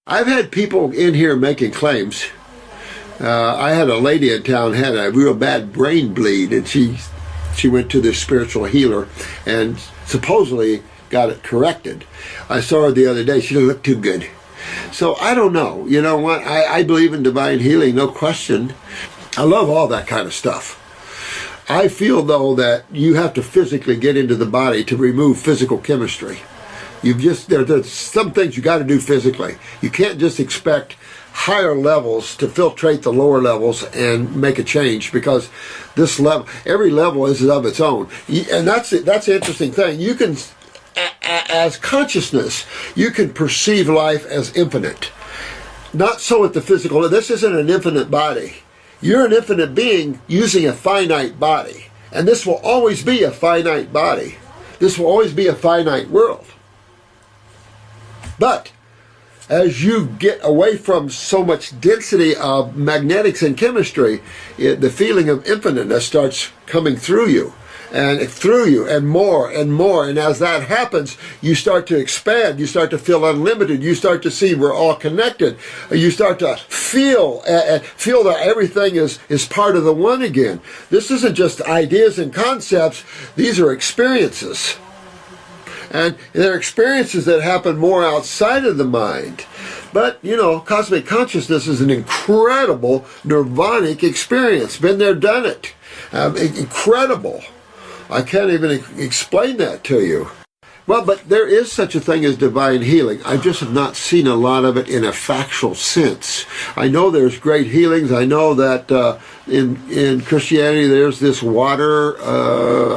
I've had people in here making claims. I had a lady in town had a real bad brain bleed, and she went to this spiritual healer and supposedly got it corrected. I saw her the other day. She didn't look too good. So I don't know. You know what? I believe in divine healing, no question. I love all that kind of stuff. I feel, though, that you have to physically get into the body to remove physical chemistry. There's some things you got to do physically. You can't just expect higher levels to filtrate the lower levels and make a change, because this level, every level is of its own. And that's the interesting thing. You can, as consciousness, you can perceive life as infinite. Not so with the physical. This isn't an infinite body. You're an infinite being using a finite body. And this will always be a finite body. This will always be a finite world. But as you get away from so much density of magnetics and chemistry, the feeling of infiniteness starts coming through you and more and more. And as that happens, you start to expand. You start to feel unlimited. You start to see we're all connected. You start to feel that everything is part of the one again. This isn't just ideas and concepts. These are experiences. And they're experiences that happen more outside of the mind. But, you know, cosmic consciousness is an incredible nirvanic experience. Been there, done it. Incredible. I can't even explain that to you. Well, but there is such a thing as divine healing. I just have not seen a lot of it in a factual sense. I know there's great healings. I know that in Christianity there's this water,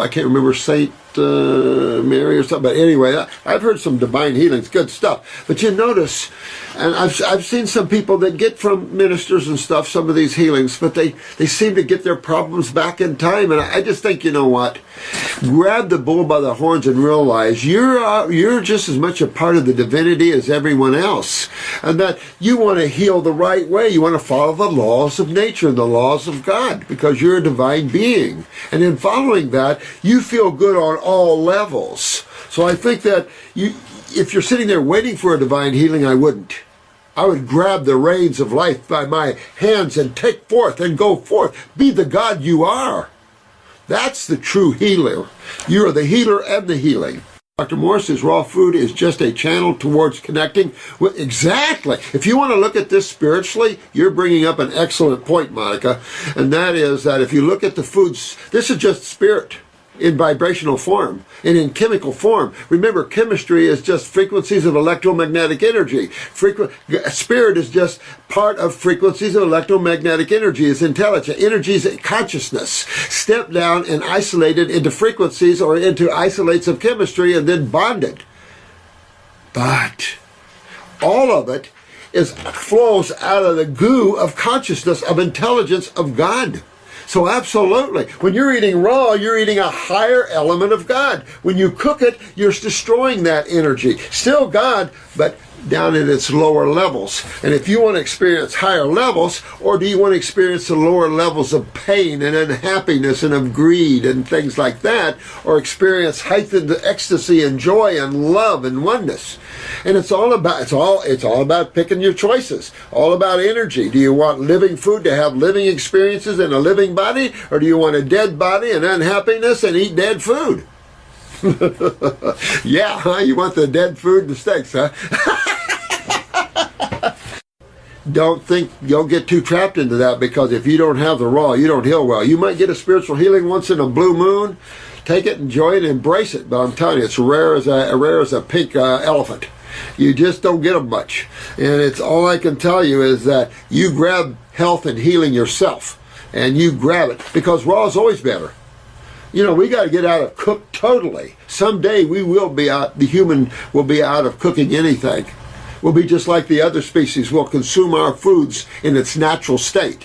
I can't remember, Saint Mary or something, but anyway, I've heard some divine healings, good stuff. But you notice, and I've seen some people that get from ministers and stuff some of these healings, but they seem to get their problems back in time. And I just think, you know what, grab the bull by the horns and realize you're just as much a part of the divinity as everyone else, and that you want to heal the right way. You want to follow the laws of nature and the laws of God, because you're a divine being, and in following that you feel good on all levels. So I think that if you're sitting there waiting for a divine healing, I wouldn't. I would grab the reins of life by my hands and take forth and go forth. Be the God you are. That's the true healer. You are the healer and the healing. Dr. Morse says raw food is just a channel towards connecting with, exactly. If you want to look at this spiritually, you're bringing up an excellent point, Monica, and that is that if you look at the foods, this is just spirit in vibrational form and in chemical form. Remember, chemistry is just frequencies of electromagnetic energy. Spirit is just part of frequencies of electromagnetic energy. It's intelligent. Energy is consciousness, stepped down and isolated into frequencies or into isolates of chemistry and then bonded. But all of it flows out of the goo of consciousness, of intelligence of God. So absolutely, when you're eating raw, you're eating a higher element of God. When you cook it, you're destroying that energy. Still God, but down at its lower levels. And if you want to experience higher levels, or do you want to experience the lower levels of pain and unhappiness and of greed and things like that, or experience heightened ecstasy and joy and love and oneness? And it's all about picking your choices. All about energy. Do you want living food to have living experiences in a living body, or do you want a dead body and unhappiness and eat dead food? Yeah, huh? You want the dead food and the steaks, huh? Don't think you'll get too trapped into that, because if you don't have the raw, you don't heal well. You might get a spiritual healing once in a blue moon. Take it, enjoy it, embrace it. But I'm telling you, it's rare as a pink elephant. You just don't get them much. And it's all I can tell you is that you grab health and healing yourself, and you grab it, because raw is always better. You know, we got to get out of cook totally. Someday we will be out, the human will be out of cooking anything. We'll be just like the other species. We'll consume our foods in its natural state.